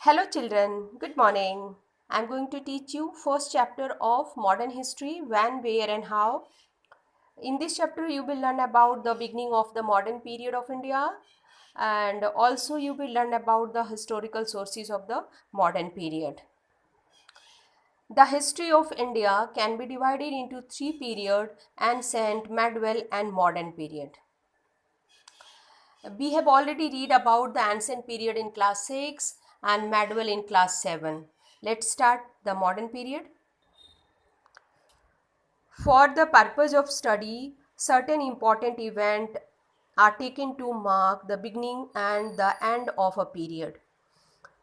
Hello children, good morning. I'm going to teach you first chapter of modern history, when, where and how. In this chapter you will learn about the beginning of the modern period of India, and also you will learn about the historical sources of the modern period. The history of India can be divided into three periods: ancient, medieval and modern period. We have already read about the ancient period in class 6 and medieval in class 7. Let's start the modern period. For the purpose of study, certain important events are taken to mark the beginning and the end of a period.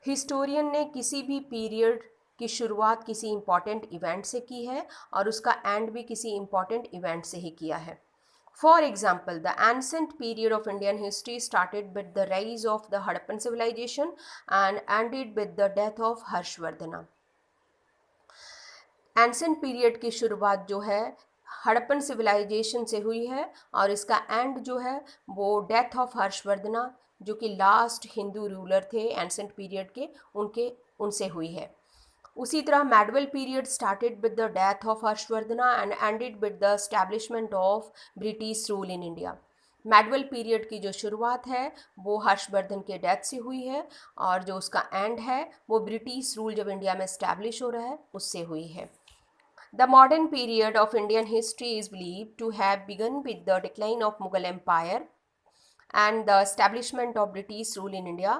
Historian ने किसी भी period की शुरुआत किसी important event से की है और उसका एंड भी किसी इम्पॉर्टेंट इवेंट से ही किया है. For example, the ancient period of Indian history started with the rise of the Harappan civilization and ended with the death of Harshavardhana. Ancient period की शुरुआत जो है हड़प्पन सिविलाइजेशन से हुई है और इसका एंड जो है वो डेथ ऑफ हर्षवर्धना, जो कि लास्ट हिंदू रूलर थे एंसेंट पीरियड के, उनसे हुई है. उसी तरह medieval period started with the death of Harshavardhana and ended with the establishment of British rule in India. Medieval period की जो शुरुआत है वो हर्षवर्धन के डेथ से हुई है और जो उसका एंड है वो ब्रिटिश रूल जब इंडिया में एस्टैब्लिश हो रहा है उससे हुई है. The modern period of Indian history is believed to have begun with the decline of Mughal Empire and the establishment of British rule in India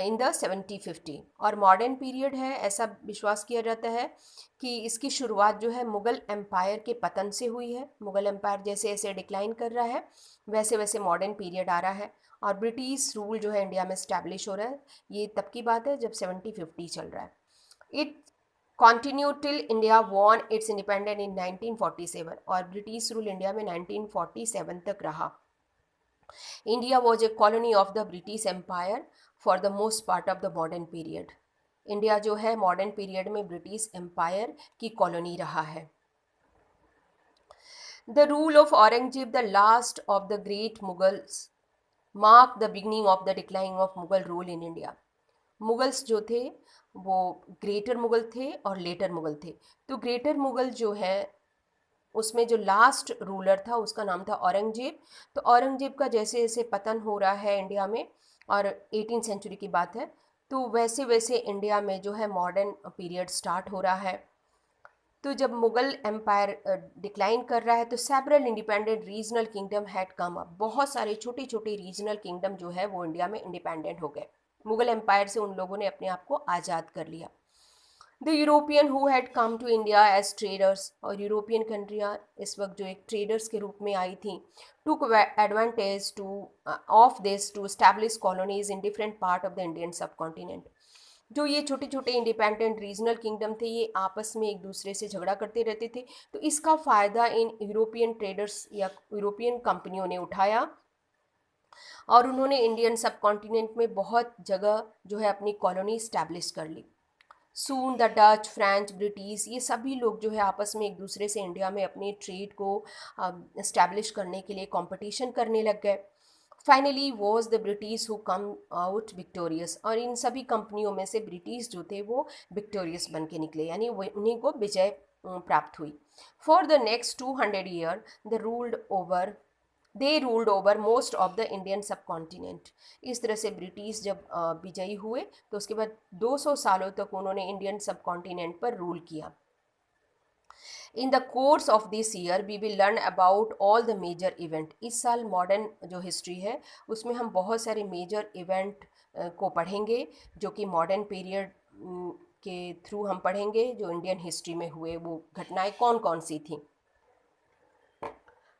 in the 1750. और modern period है, ऐसा विश्वास किया जाता है कि इसकी शुरुआत जो है मुग़ल एम्पायर के पतन से हुई है. मुग़ल एम्पायर जैसे जैसे डिक्लाइन कर रहा है वैसे वैसे मॉडर्न पीरियड आ रहा है और ब्रिटिश रूल जो है इंडिया में इस्टेब्लिश हो रहा है. ये तब की बात है जब 1750 चल रहा है. It continued till India won its independence in 1947 और ब्रिटिश रूल इंडिया में 1947 तक रहा. India was a colony of the British Empire for the most part of the modern period. India जो है मॉडर्न पीरियड में ब्रिटिश एम्पायर की colony रहा है. The rule of Aurangzeb the last of the great Mughals mark the beginning of the decline of Mughal rule in India. Mughals जो थे वो greater Mughal थे और लेटर मुगल थे. तो ग्रेटर मुगल जो है उसमें जो लास्ट रूलर था उसका नाम था औरंगजेब. तो औरंगजेब का जैसे जैसे पतन हो रहा है इंडिया में और 18th सेंचुरी की बात है, तो वैसे वैसे इंडिया में जो है मॉडर्न पीरियड स्टार्ट हो रहा है. तो जब मुग़ल एम्पायर डिक्लाइन कर रहा है तो several independent regional kingdom had come up. बहुत सारे छोटे छोटे रीजनल किंगडम जो है वो इंडिया में इंडिपेंडेंट हो गए. मुग़ल एम्पायर से उन लोगों ने अपने आप को आज़ाद कर लिया. The European who had come to India as traders, और यूरोपियन कंट्रियाँ इस वक्त जो एक ट्रेडर्स के रूप में आई थी, took advantage to of this to establish colonies in different part of the Indian subcontinent. जो ये छोटे छोटे इंडिपेंडेंट रीजनल किंगडम थे ये आपस में एक दूसरे से झगड़ा करते रहते थे, तो इसका फ़ायदा इन यूरोपियन ट्रेडर्स या यूरोपियन कंपनियों ने उठाया और उन्होंने इंडियन सब कॉन्टिनेंट में बहुत जगह जो है अपनी कॉलोनी इस्टेब्लिश कर ली. Soon the Dutch, French, British, ये सभी लोग जो है आपस में एक दूसरे से इंडिया में अपने ट्रेड को इस्टेब्लिश करने के लिए कंपटीशन करने लग गए. Finally was the British who come out victorious, और इन सभी कंपनियों में से ब्रिटिश जो थे वो विक्टोरियस बन के निकले, यानी उन्हीं को विजय प्राप्त हुई. For the next 200 year they ruled over most of the Indian सब कॉन्टिनेंट. इस तरह से ब्रिटिश जब विजयी हुए तो उसके बाद 200 सालों तक उन्होंने इंडियन सब कॉन्टिनेंट पर रूल किया. In the course of this year we will learn about all the major event. इस साल मॉडर्न जो हिस्ट्री है उसमें हम बहुत सारे मेजर इवेंट को पढ़ेंगे जो कि मॉडर्न पीरियड के थ्रू हम पढ़ेंगे. जो इंडियन हिस्ट्री में हुए वो घटनाएं कौन कौन सी थी.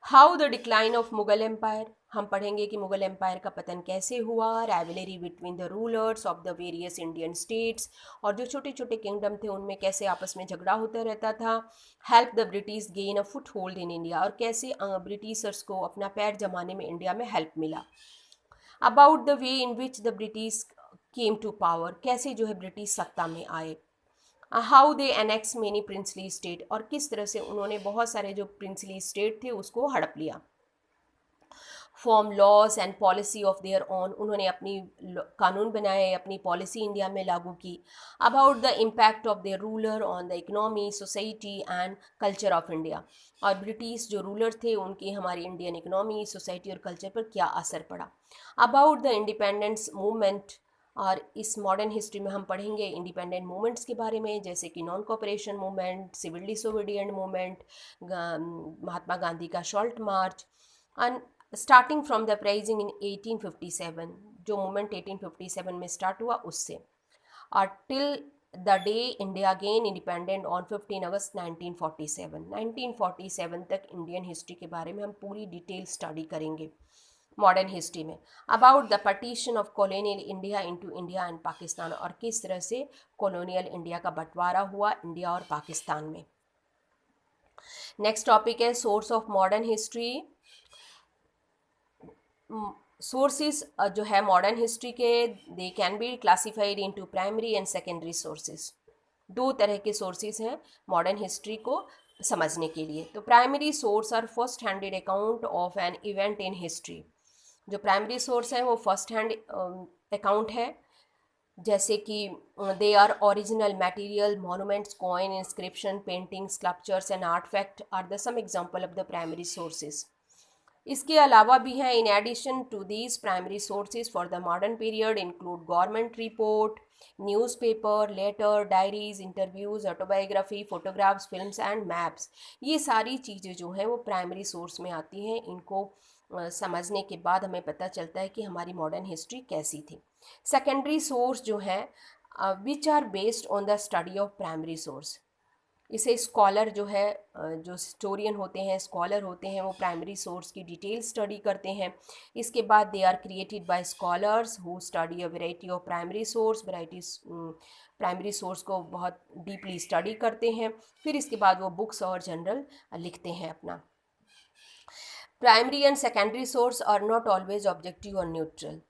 How the decline of Mughal empire, हम पढ़ेंगे कि मुगल एम्पायर का पतन कैसे हुआ. Rivalry between the rulers of the various Indian states, और जो छोटे छोटे किंगडम थे उनमें कैसे आपस में झगड़ा होता रहता था. Help the British gain a foot hold in India, और कैसे ब्रिटिशर्स को अपना पैर जमाने में इंडिया में हेल्प मिला. About the way in which the British came to power, कैसे जो है ब्रिटिश सत्ता में आए. How they annex many princely state, और किस तरह से उन्होंने बहुत सारे जो प्रिंसली स्टेट थे उसको हड़प लिया. Form laws and policy of their own, उन्होंने अपनी कानून बनाए, अपनी पॉलिसी इंडिया में लागू की. About the impact of their ruler on the economy, society and culture of India, और ब्रिटिश जो रूलर थे उनकी हमारी इंडियन इकोनॉमी, सोसाइटी और कल्चर पर क्या असर पड़ा. अबाउट द इंडिपेंडेंस मूवमेंट, और इस मॉडर्न हिस्ट्री में हम पढ़ेंगे इंडिपेंडेंट मूवमेंट्स के बारे में, जैसे कि non cooperation movement, civil disobedient movement, Mahatma Gandhi का salt march, and starting from the uprising in 1857, जो मूवमेंट 1857 में स्टार्ट हुआ उससे, और till the day India gain independent on 15 अगस्त 1947 तक इंडियन हिस्ट्री के बारे में हम पूरी डिटेल स्टडी करेंगे मॉडर्न हिस्ट्री में. About the partition of colonial India into India and Pakistan, और किस तरह से कॉलोनियल इंडिया का बंटवारा हुआ इंडिया और पाकिस्तान में. नेक्स्ट टॉपिक है source of modern history. Sources जो है मॉडर्न हिस्ट्री के, they can be classified into primary and secondary sources. दो तरह के सोर्सेज हैं मॉडर्न हिस्ट्री को समझने के लिए. तो primary source are first handed account of an event in history. जो प्राइमरी सोर्स है वो फर्स्ट हैंड अकाउंट है, जैसे कि they are original material, monuments, coin, inscription, painting, sculptures and artefact are the some example of the primary sources. इसके अलावा भी हैं, in addition to these primary sources for the modern period include government report, newspaper, letter, diaries, interviews, autobiography, photographs, films and maps. ये सारी चीज़ें जो हैं वो प्राइमरी सोर्स में आती हैं. इनको समझने के बाद हमें पता चलता है कि हमारी मॉडर्न हिस्ट्री कैसी थी. सेकेंडरी सोर्स जो है which are based on the study of primary source. इसे स्कॉलर जो है, जो हिस्टोरियन होते हैं, स्कॉलर होते हैं, वो प्राइमरी सोर्स की डिटेल स्टडी करते हैं. इसके बाद they are created by scholars who study a variety of primary source. Primary source को बहुत डीपली स्टडी करते हैं. फिर इसके बाद वो बुक्स और जर्नल लिखते हैं अपना. Primary and secondary source are not always objective और न्यूट्रल.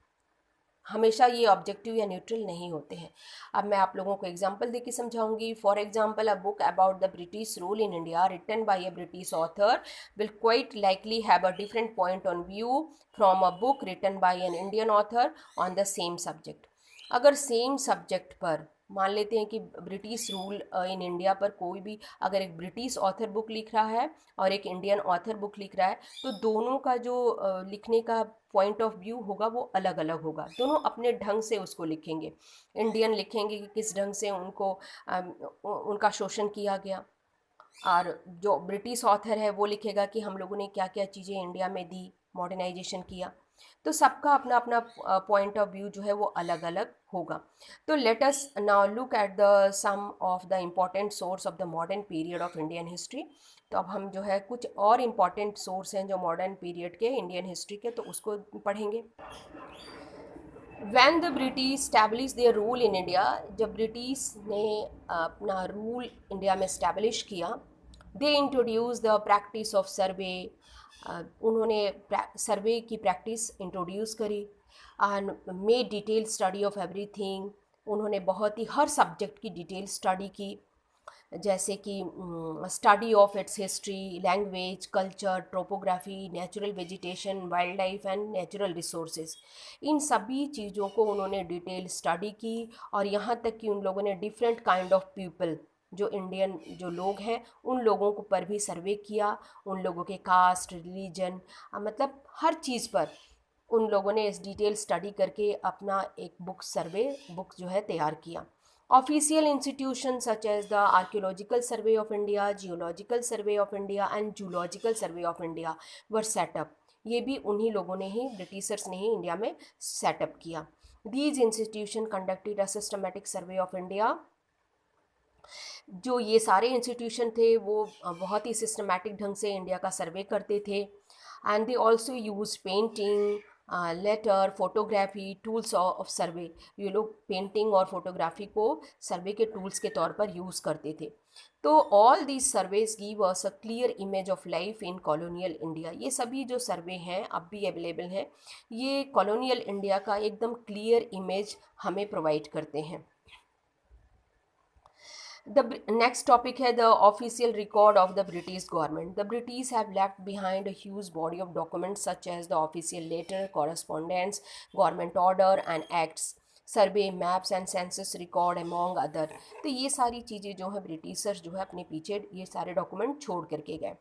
हमेशा ये ऑब्जेक्टिव या न्यूट्रल नहीं होते हैं. अब मैं आप लोगों को एग्जांपल देके समझाऊंगी. For example, a book about the British rule in India written by a British author will quite likely have a different point on view from a book written by an Indian author on the same subject. अगर same subject पर मान लेते हैं कि British rule in India पर कोई भी अगर एक ब्रिटिश ऑथर बुक लिख रहा है और एक इंडियन ऑथर बुक लिख रहा है, तो दोनों का जो लिखने का पॉइंट ऑफ व्यू होगा वो अलग अलग होगा. दोनों अपने ढंग से उसको लिखेंगे. इंडियन लिखेंगे कि किस ढंग से उनको उनका शोषण किया गया, और जो ब्रिटिश ऑथर है वो लिखेगा कि हम लोगों ने क्या क्या चीज़ें इंडिया में दी, मॉडर्नाइजेशन किया. तो सबका अपना अपना पॉइंट ऑफ व्यू जो है वो अलग अलग होगा. तो let us now look at the some of the important source of the modern period of Indian history. तो अब हम जो है कुछ और इम्पॉर्टेंट सोर्स हैं जो मॉडर्न पीरियड के इंडियन हिस्ट्री के, तो उसको पढ़ेंगे. When the British establish their rule in India, जब ब्रिटिश ने अपना रूल इंडिया में स्टैब्लिश किया, they introduce the practice of survey. उन्होंने सर्वे की प्रैक्टिस इंट्रोड्यूस करी. And made detail study of everything. उन्होंने बहुत ही हर सब्जेक्ट की डिटेल स्टडी की, जैसे कि study of its history, language, culture, topography, natural vegetation, wild life and natural resources. इन सभी चीज़ों को उन्होंने डिटेल स्टडी की. और यहाँ तक कि उन लोगों ने डिफरेंट काइंड ऑफ पीपल, जो इंडियन जो लोग हैं उन लोगों को पर भी सर्वे किया. उन लोगों के कास्ट, रिलीजन, मतलब हर चीज़ पर उन लोगों ने इस डिटेल स्टडी करके अपना एक बुक सर्वे बुक जो है तैयार किया. Official institutions such as the Archaeological Survey of India, Geological Survey of India and Zoological Survey of India were set up. ये भी उन्हीं लोगों ने ही, ब्रिटिशर्स ने ही इंडिया में सेटअप किया. These institutions conducted a systematic survey of India. जो ये सारे इंस्टीट्यूशन थे वो बहुत ही सिस्टमैटिक ढंग से इंडिया का सर्वे करते थे. And they also use painting, letter, photography, tools of survey. ये लोग पेंटिंग और फोटोग्राफी को सर्वे के टूल्स के तौर पर यूज़ करते थे. तो all these surveys give us a clear image of life in colonial India. ये सभी जो सर्वे हैं अब भी अवेलेबल हैं, ये कॉलोनियल इंडिया का एकदम क्लियर इमेज हमें प्रोवाइड करते हैं. The next topic है the official record of the British government. The British have left behind a huge body of documents such as the official letter, correspondence, government order and acts, survey maps and census record among other. तो ये सारी चीज़ें जो है Britishers जो है अपने पीछे ये सारे डॉक्यूमेंट छोड़ करके गए।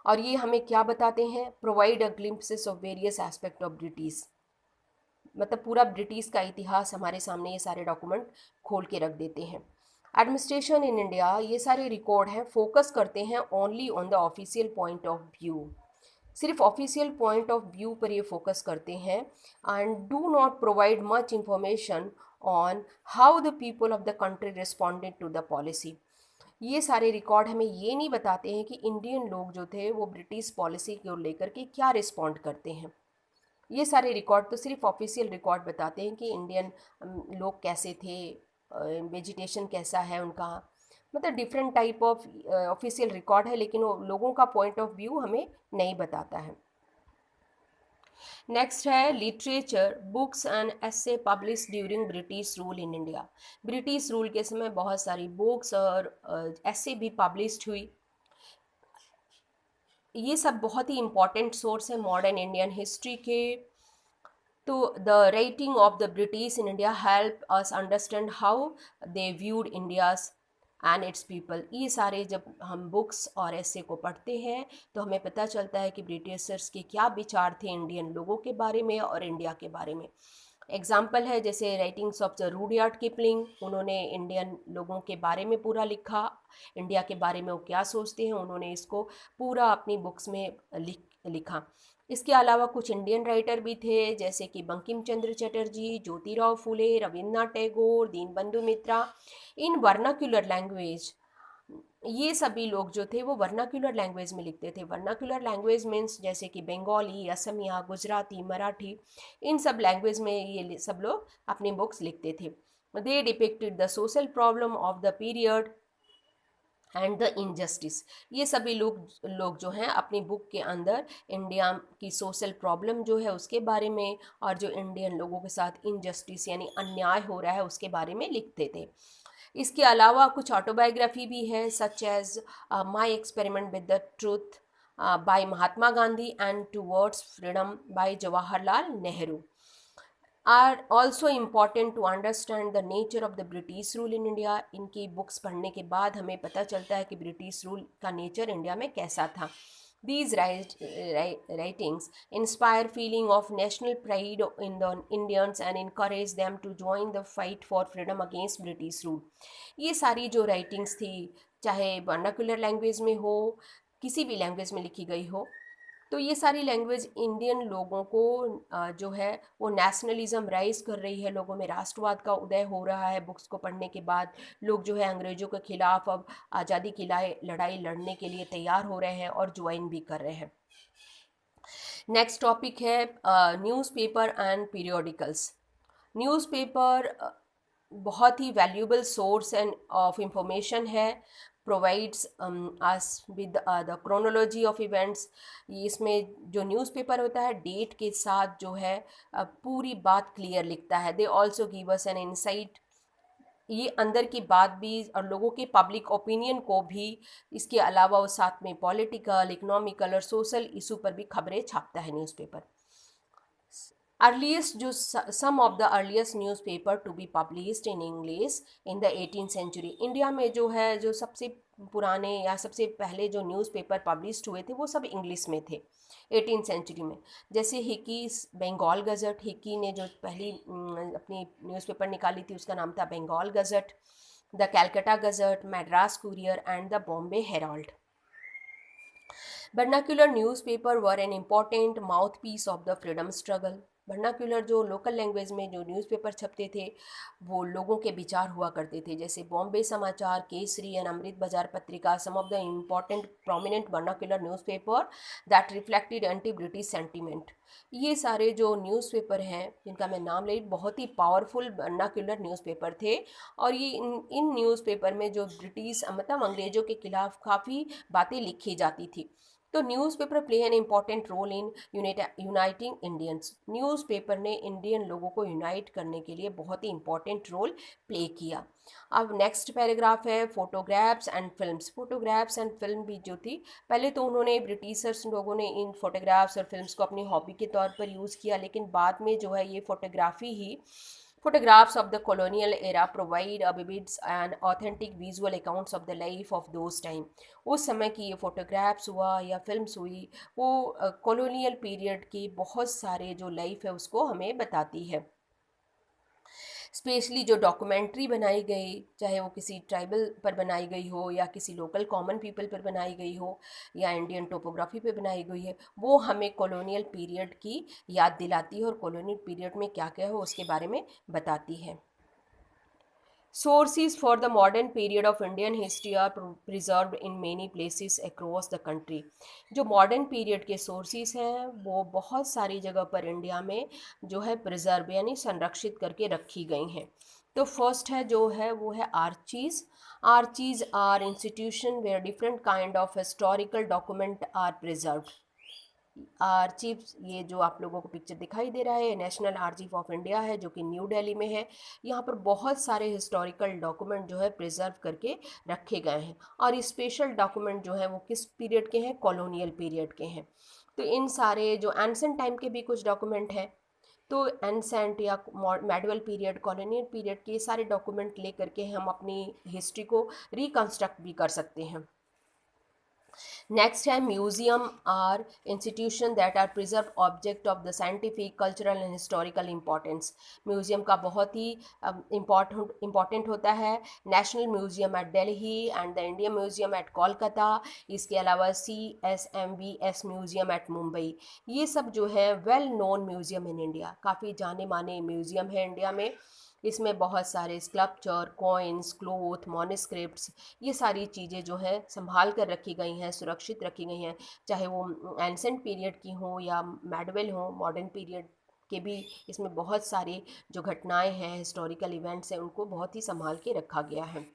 और ये हमें क्या बताते हैं, provide a glimpses of various aspect of British, मतलब पूरा ब्रिटिश का इतिहास हमारे सामने ये सारे डॉक्यूमेंट खोल के रख देते हैं। एडमिनिस्ट्रेशन इन इंडिया, ये सारे रिकॉर्ड हैं, फोकस करते हैं only on the official point of view, सिर्फ ऑफिशियल पॉइंट ऑफ व्यू पर ये फोकस करते हैं and do not provide much information on how the people of the country responded to the policy. ये सारे रिकॉर्ड हमें ये नहीं बताते हैं कि इंडियन लोग जो थे वो ब्रिटिश पॉलिसी को लेकर के क्या रिस्पॉन्ड करते हैं। ये सारे रिकॉर्ड तो सिर्फ ऑफिशियल रिकॉर्ड बताते हैं कि इंडियन लोग कैसे थे, वेजिटेशन कैसा है उनका, मतलब different type of official record है, लेकिन वो लोगों का पॉइंट ऑफ व्यू हमें नहीं बताता है। नेक्स्ट है literature, books and essay publish during British rule in India. British rule के समय बहुत सारी बुक्स और ऐसे भी पब्लिश्ड हुई। ये सब बहुत ही इम्पॉर्टेंट सोर्स है मॉडर्न इंडियन हिस्ट्री के। तो the writing of the British in India help us understand how they viewed India's and it's people. ये सारे जब हम बुक्स और ऐसे को पढ़ते हैं तो हमें पता चलता है कि ब्रिटिशर्स के क्या विचार थे इंडियन लोगों के बारे में और इंडिया के बारे में। एग्जाम्पल है जैसे writings of the Rudyard Kipling, उन्होंने इंडियन लोगों के बारे में पूरा लिखा, इंडिया के बारे में वो क्या सोचते हैं उन्होंने इसको पूरा अपनी बुक्स में लिखा। इसके अलावा कुछ इंडियन राइटर भी थे जैसे कि बंकिम चंद्र चटर्जी, ज्योतिराव फुले, रविन्द्रनाथ टैगोर, दीनबंधु मित्रा, इन वर्नाक्यूलर लैंग्वेज। ये सभी लोग जो थे वो वर्नाक्यूलर लैंग्वेज में लिखते थे। वर्नाक्यूलर लैंग्वेज मीन्स जैसे कि बंगाली, असमिया, गुजराती, मराठी, इन सब लैंग्वेज में ये सब लोग अपनी बुक्स लिखते थे। They depicted the social problem of the period and the injustice. ये सभी लोग जो हैं अपनी बुक के अंदर इंडिया की सोशल प्रॉब्लम जो है उसके बारे में और जो इंडियन लोगों के साथ इनजस्टिस यानी अन्याय हो रहा है उसके बारे में लिखते थे। इसके अलावा कुछ ऑटोबायोग्राफी भी है such as my experiment with the truth by Mahatma Gandhi and towards freedom by Jawaharlal Nehru are also important to understand the nature of the British rule in India. इनकी बुक्स पढ़ने के बाद हमें पता चलता है कि ब्रिटिश रूल का नेचर इंडिया में कैसा था। These writings inspire feeling of national pride in the Indians and encourage them to join the fight for freedom against British rule। ये सारी जो राइटिंग्स थी चाहे वर्नाक्यूलर लैंग्वेज में हो, किसी भी लैंग्वेज में लिखी गई हो, तो ये सारी लैंग्वेज इंडियन लोगों को जो है वो नेशनलिज्म राइज कर रही है, लोगों में राष्ट्रवाद का उदय हो रहा है। बुक्स को पढ़ने के बाद लोग जो है अंग्रेज़ों के खिलाफ अब आज़ादी की लड़ाई लड़ने के लिए तैयार हो रहे हैं और ज्वाइन भी कर रहे हैं। नेक्स्ट टॉपिक है न्यूज़पेपर एंड पीरियोडिकल्स। न्यूज़पेपर बहुत ही valuable source and of information है, provides us with the chronology of events. इसमें जो न्यूज़पेपर होता है डेट के साथ जो है पूरी बात क्लियर लिखता है। They also give us an insight, ये अंदर की बात भी और लोगों के पब्लिक ओपिनियन को भी, इसके अलावा वो साथ में पॉलिटिकल, इकोनॉमिकल और सोशल इशू पर भी खबरें छापता है न्यूज़पेपर। अर्लीस्ट जो some of the earliest newspaper to be published in English in the 18th century. India में जो है जो सबसे पुराने या सबसे पहले जो न्यूज़पेपर पब्लिश्ड हुए थे वो सब इंग्लिश में थे 18th सेंचुरी में। जैसे हिकी बंगाल गज़ट, हिकी ने जो पहली अपनी न्यूज़पेपर निकाली थी उसका नाम था Bengal gazette, the Calcutta gazette, Madras courier and the Bombay herald. Vernacular newspaper were an important mouthpiece of the freedom struggle. Vernacular जो लोकल लैंग्वेज में जो न्यूज़पेपर छपते थे वो लोगों के विचार हुआ करते थे, जैसे बॉम्बे समाचार, Kesari and Amrita Bazar Patrika, some of the important prominent vernacular newspaper that reflected anti British sentiment. ये सारे जो न्यूज़पेपर हैं जिनका मैं नाम ले, बहुत ही पावरफुल वर्नाक्यूलर न्यूज़पेपर थे और ये इन न्यूज़पेपर में जो ब्रिटिश मतलब अंग्रेज़ों के खिलाफ काफ़ी बातें लिखी जाती थी। तो newspaper play an important role in uniting Indians. Newspaper ने इंडियन लोगों को यूनाइट करने के लिए बहुत ही इंपॉर्टेंट रोल प्ले किया। अब नेक्स्ट पैराग्राफ है photographs and films. Photographs and film भी जो थी, पहले तो उन्होंने ब्रिटिशर्स लोगों ने इन फोटोग्राफ्स और फिल्म्स को अपनी हॉबी के तौर पर यूज़ किया, लेकिन बाद में जो है ये photography he Photographs of the colonial era provide a vivid and authentic visual accounts of the life of those time। उस समय की ये फोटोग्राफ्स हुआ या फिल्म्स हुई, वो कॉलोनियल पीरियड की बहुत सारे जो लाइफ है उसको हमें बताती है। स्पेशली जो डॉक्यूमेंट्री बनाई गई, चाहे वो किसी ट्राइबल पर बनाई गई हो या किसी लोकल कॉमन पीपल पर बनाई गई हो या इंडियन टोपोग्राफी पे बनाई गई है, वो हमें कॉलोनियल पीरियड की याद दिलाती है और कॉलोनियल पीरियड में क्या क्या हो उसके बारे में बताती है। Sources for the modern period of Indian history are preserved in many places across the country। जो मॉडर्न पीरियड के सोर्सेज हैं वो बहुत सारी जगह पर इंडिया में जो है प्रिजर्व यानी संरक्षित करके रखी गई हैं। तो फर्स्ट है जो है वो है archives. Archives are institution where different kind of historical document are preserved. Archive, ये जो आप लोगों को पिक्चर दिखाई दे रहा है, नेशनल आर्चीव ऑफ इंडिया है जो कि न्यू दिल्ली में है। यहाँ पर बहुत सारे हिस्टोरिकल डॉक्यूमेंट जो है प्रिजर्व करके रखे गए हैं, और स्पेशल डॉक्यूमेंट जो है वो किस पीरियड के हैं, कॉलोनियल पीरियड के हैं। तो इन सारे जो एंसेंट टाइम के भी कुछ डॉक्यूमेंट हैं, तो एंसेंट या मेडुअल पीरियड, कॉलोनियल पीरियड के सारे डॉक्यूमेंट ले करके हम अपनी हिस्ट्री को रिकंस्ट्रक्ट भी कर सकते हैं। नेक्स्ट है museum are institution that are preserve object of the scientific, cultural and historical importance. Museum का बहुत ही इम्पॉर्टेंट होता है। National museum at Delhi and the Indian museum at Kolkata, इसके अलावा CSMVS म्यूजियम एट मुंबई। ये सब जो है well known museum in India, काफ़ी जाने माने म्यूजियम है इंडिया में। इसमें बहुत सारे स्कल्पचर, कॉइन्स, क्लोथ, मॉन्यूस्क्रिप्ट्स, ये सारी चीज़ें जो है संभाल कर रखी गई हैं, सुरक्षित रखी गई हैं, चाहे वो एंसेंट पीरियड की हों या मेडुअल हों, मॉडर्न पीरियड के भी इसमें बहुत सारी जो घटनाएं हैं, हिस्टोरिकल इवेंट्स हैं, उनको बहुत ही संभाल के रखा गया है।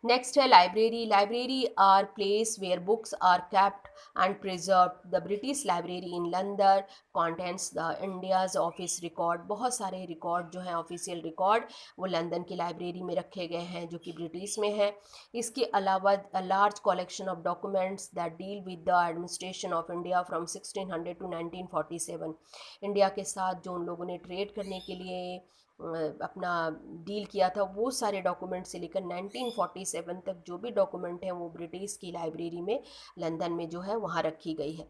नेक्स्ट है library. Library are place where books are kept and preserve. The British library in London contents the India's office record. बहुत सारे रिकॉर्ड जो हैं, ऑफिशियल रिकॉर्ड, वो लंदन की लाइब्रेरी में रखे गए हैं जो कि ब्रिटिश में है। इसके अलावा a large collection of documents that deal with the administration of India from 1600 to 1947। India के साथ जो उन लोगों ने ट्रेड करने के लिए अपना डील किया था, वो सारे डॉक्यूमेंट से लेकर 1947 तक जो भी डॉक्यूमेंट हैं वो ब्रिटिश की लाइब्रेरी में लंदन में जो है वहाँ रखी गई है।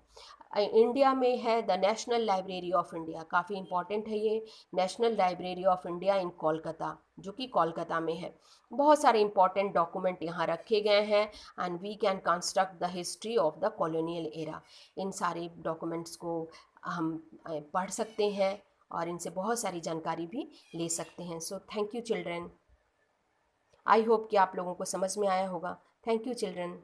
इंडिया में है the national library of India, काफ़ी इंपॉर्टेंट है ये, national library of India in Kolkata, जो कि कोलकाता में है। बहुत सारे इंपॉर्टेंट डॉक्यूमेंट यहाँ रखे गए हैं and we can construct the history of the colonial era. इन सारे डॉक्यूमेंट्स को हम पढ़ सकते हैं और इनसे बहुत सारी जानकारी भी ले सकते हैं। So thank you children. I hope कि आप लोगों को समझ में आया होगा। Thank you children.